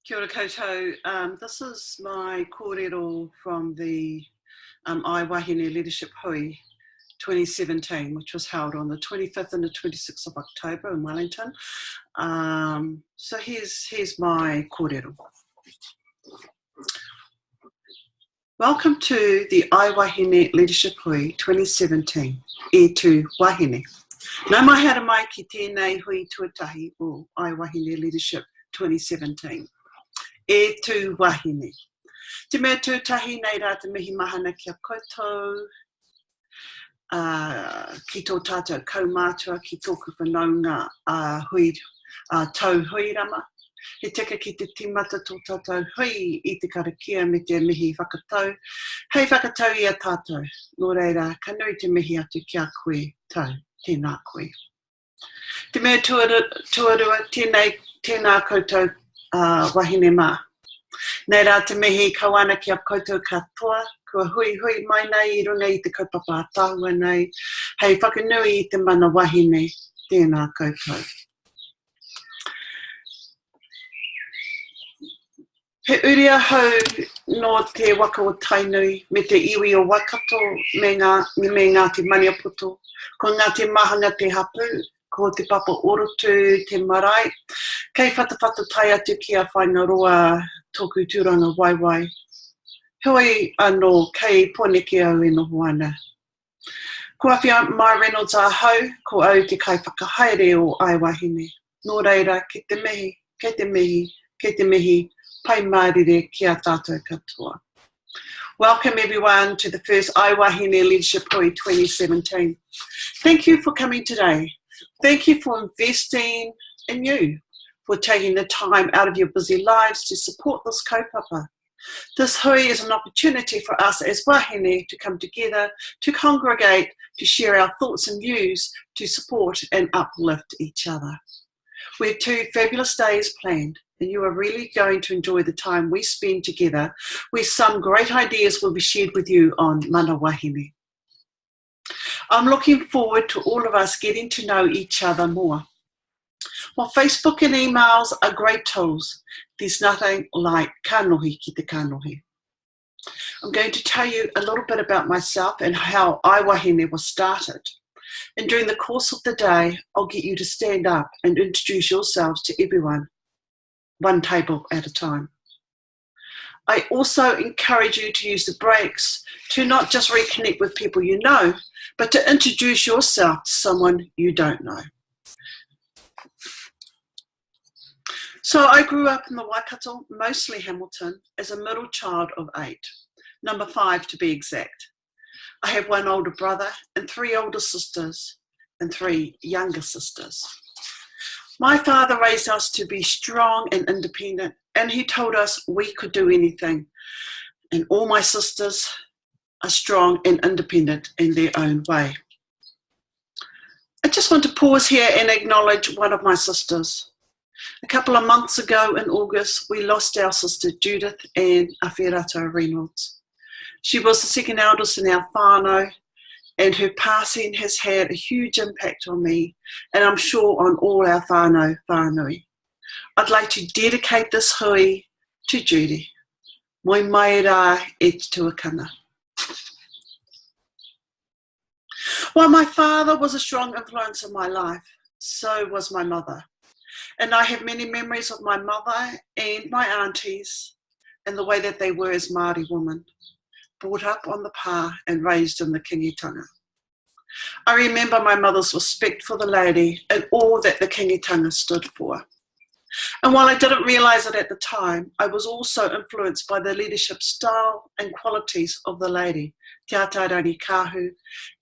Kia ora koutou. This is my kōrero from the iWahine Leadership Hui 2017, which was held on the 25th and the 26th of October in Wellington. So here's my kōrero. Welcome to the iWahine Leadership Hui 2017, e tū wahine. Nau mai hara mai ki tēnei hui tuatahi o iWahine Leadership 2017. E tū wahine. Te mea tūtahi nei rā te mihi mahana kia koutou, ki tō tātou kaumātua, ki tōku whanaunga hui, tau hui rama. He tika ki te timata tō tātou hui i te karakia me te mihi whakatau. Hei whakatau i a tātou. Nō reira, ka nui te mihi atu kia koe tau, tēnā koe. Te mea tuarua, tēnā koutou wahine mā. Nei rā te mihi kawana ki a koutou katoa, kua hui mai nei I runga I te kaupapa a tāhua nei. Hei whakanui I te mana wahine, tēnā koutou. He uria hau no te waka o Tainui me te iwi o Waikato me ngā te maniapoto, ko ngā te mahanga te hapu, ko te papa orotu, te marae, kei whatawhata tai atu ki a whaingaroa tōku tūranga waiwai. Hui anō kei poneke au e noho ana. Ko Awhimai Reynolds a hau, ko au te kai whakahaere o iWahine. Nō reira, kei te mihi, pai mārire ki a tātou katoa. Welcome everyone to the first iWahine Leadership Hui 2017. Thank you for coming today. Thank you for investing in you, for taking the time out of your busy lives to support this kaupapa. This hui is an opportunity for us as wahine to come together, to congregate, to share our thoughts and views, to support and uplift each other. We have 2 fabulous days planned, and you are really going to enjoy the time we spend together, where some great ideas will be shared with you on mana wahine. I'm looking forward to all of us getting to know each other more. While Facebook and emails are great tools, there's nothing like kanohi ki te kanohi. I'm going to tell you a little bit about myself and how iWahine was started. And during the course of the day, I'll get you to stand up and introduce yourselves to everyone, one table at a time. I also encourage you to use the breaks to not just reconnect with people you know, but to introduce yourself to someone you don't know. So I grew up in the Waikato, mostly Hamilton, as a middle child of 8, number 5 to be exact. I have 1 older brother and 3 older sisters and 3 younger sisters. My father raised us to be strong and independent, and he told us we could do anything. And all my sisters are strong and independent in their own way. I just want to pause here and acknowledge one of my sisters. A couple of months ago in August, we lost our sister Judith and Awhimai Reynolds. She was the second eldest in our whānau, and her passing has had a huge impact on me, and I'm sure on all our whānui. I'd like to dedicate this hui to Judy. Moi mai rā e te tuakana. While my father was a strong influence in my life, so was my mother. And I have many memories of my mother and my aunties and the way that they were as Māori women, brought up on the pā and raised in the kingitanga. I remember my mother's respect for the lady and all that the kingitanga stood for. And while I didn't realise it at the time, I was also influenced by the leadership style and qualities of the lady, Te Ātaurani Kāhu,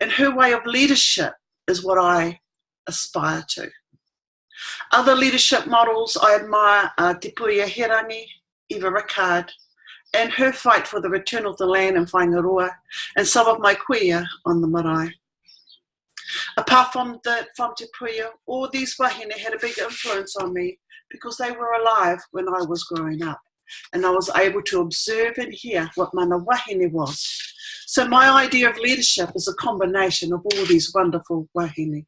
and her way of leadership is what I aspire to. Other leadership models I admire are Te Puia Herangi, Eva Rickard, and her fight for the return of the land in Whaingaroa, and some of my kuia on the marae. Apart from Te Puia, all these wahine had a big influence on me because they were alive when I was growing up, and I was able to observe and hear what mana wahine was. So my idea of leadership is a combination of all these wonderful wahine.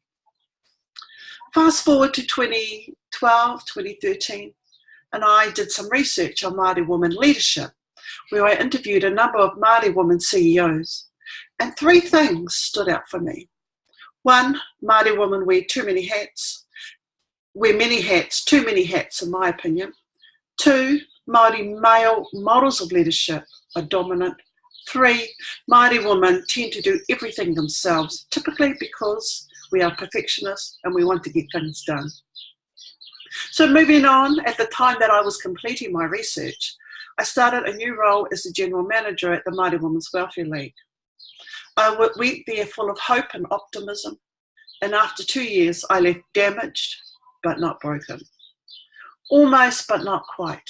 Fast forward to 2012, 2013, and I did some research on Māori women leadership, where I interviewed a number of Māori women CEOs, and 3 things stood out for me. 1, Māori women wear many hats, too many hats in my opinion. 2, Māori male models of leadership are dominant. 3, Māori women tend to do everything themselves, typically because we are perfectionists and we want to get things done. So moving on, at the time that I was completing my research, I started a new role as the General Manager at the Māori Women's Welfare League. I went there full of hope and optimism, and after 2 years I left damaged but not broken. Almost but not quite.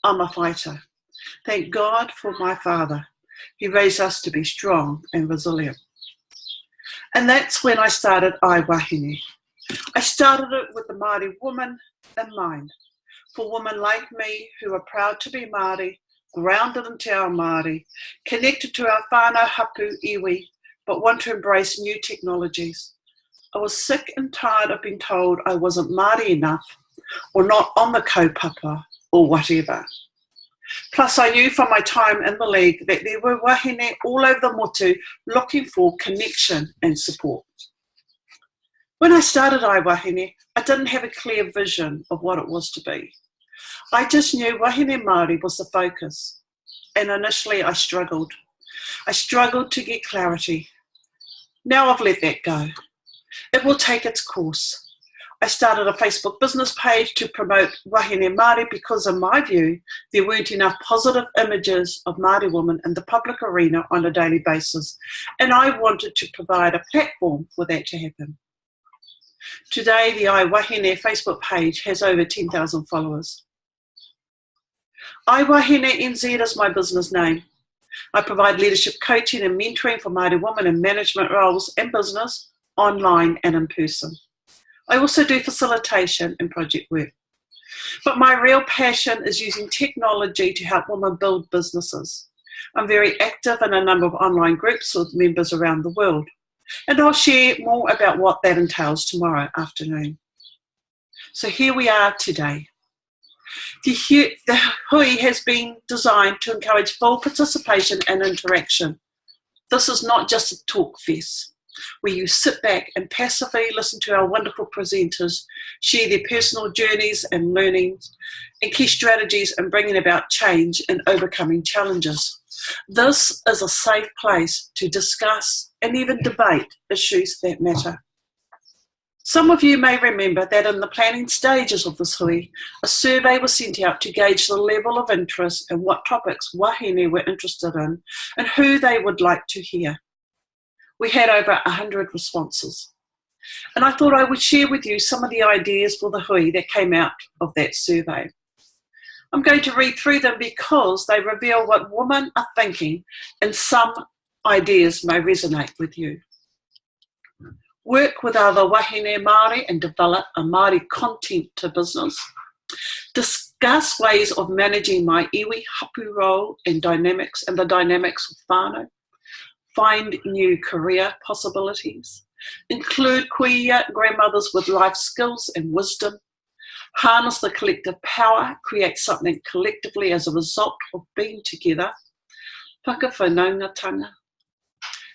I'm a fighter. Thank God for my father. He raised us to be strong and resilient. And that's when I started iWahine. I started it with the Māori woman in mind, for women like me who are proud to be Māori, grounded in te ao Māori, connected to our whānau hapu iwi, but want to embrace new technologies. I was sick and tired of being told I wasn't Māori enough, or not on the kaupapa, or whatever. Plus, I knew from my time in the league that there were wahine all over the motu looking for connection and support. When I started iWahine, I didn't have a clear vision of what it was to be. I just knew wahine Māori was the focus, and initially I struggled. I struggled to get clarity. Now I've let that go. It will take its course. I started a Facebook business page to promote wahine Māori because, in my view, there weren't enough positive images of Māori women in the public arena on a daily basis, and I wanted to provide a platform for that to happen. Today, the iWahine Facebook page has over 10,000 followers. iWahine NZ is my business name. I provide leadership coaching and mentoring for Māori women in management roles and business, online and in person. I also do facilitation and project work. But my real passion is using technology to help women build businesses. I'm very active in a number of online groups with members around the world, and I'll share more about what that entails tomorrow afternoon. So here we are today. The Hui has been designed to encourage full participation and interaction. This is not just a talk fest, where you sit back and passively listen to our wonderful presenters share their personal journeys and learnings and key strategies in bringing about change and overcoming challenges. This is a safe place to discuss and even debate issues that matter. Some of you may remember that in the planning stages of this Hui, a survey was sent out to gauge the level of interest and what topics wahine were interested in and who they would like to hear. We had over 100 responses, and I thought I would share with you some of the ideas for the Hui that came out of that survey. I'm going to read through them because they reveal what women are thinking, and some ideas may resonate with you. Work with other wahine Māori and develop a Māori content to business. Discuss ways of managing my iwi hapu role and the dynamics of whānau. Find new career possibilities. Include kuia grandmothers with life skills and wisdom. Harness the collective power, create something collectively as a result of being together. Whakawhanaungatanga.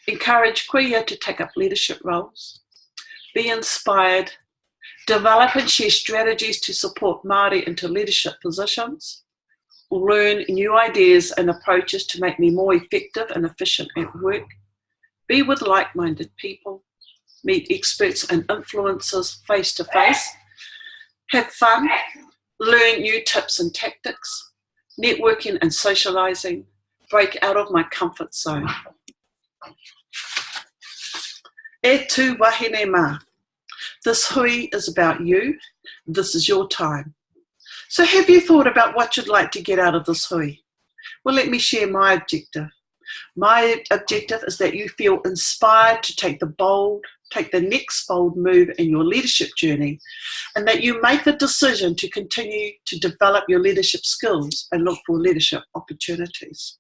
Encourage kuia to take up leadership roles. Be inspired. Develop and share strategies to support Māori into leadership positions. Learn new ideas and approaches to make me more effective and efficient at work. Be with like-minded people. Meet experts and influencers face to face. Have fun. Learn new tips and tactics. Networking and socialising. Break out of my comfort zone. E tu wahine mā. This Hui is about you. This is your time. So have you thought about what you'd like to get out of this Hui? Well, let me share my objective. My objective is that you feel inspired to take the next bold move in your leadership journey, and that you make the decision to continue to develop your leadership skills and look for leadership opportunities.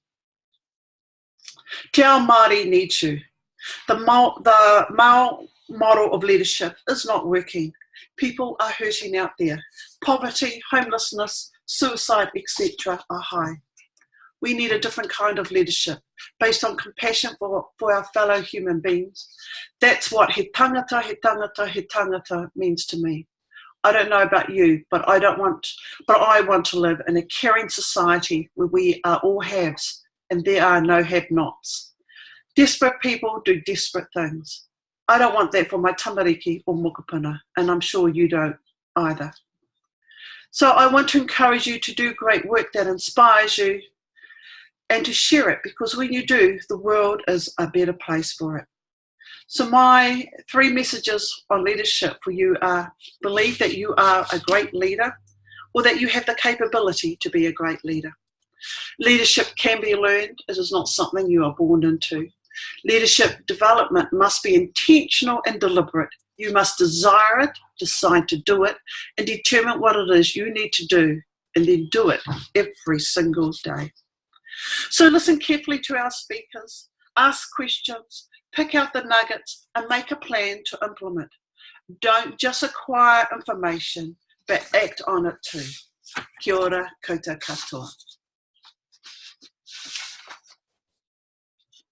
Te ao Māori needs you. The Māo model of leadership is not working. People are hurting out there. Poverty, homelessness, suicide, etc. are high. We need a different kind of leadership based on compassion for our fellow human beings. That's what he tangata means to me. I don't know about you, but I want to live in a caring society where we are all haves and there are no have-nots. Desperate people do desperate things. I don't want that for my tamariki or mokopuna, and I'm sure you don't either. So I want to encourage you to do great work that inspires you and to share it, because when you do, the world is a better place for it. So my 3 messages on leadership for you are: believe that you are a great leader, or that you have the capability to be a great leader. Leadership can be learned. It is not something you are born into. Leadership development must be intentional and deliberate. You must desire it, decide to do it, and determine what it is you need to do, and then do it every single day. So listen carefully to our speakers, ask questions, pick out the nuggets, and make a plan to implement. Don't just acquire information, but act on it too. Kia ora, koutou katoa.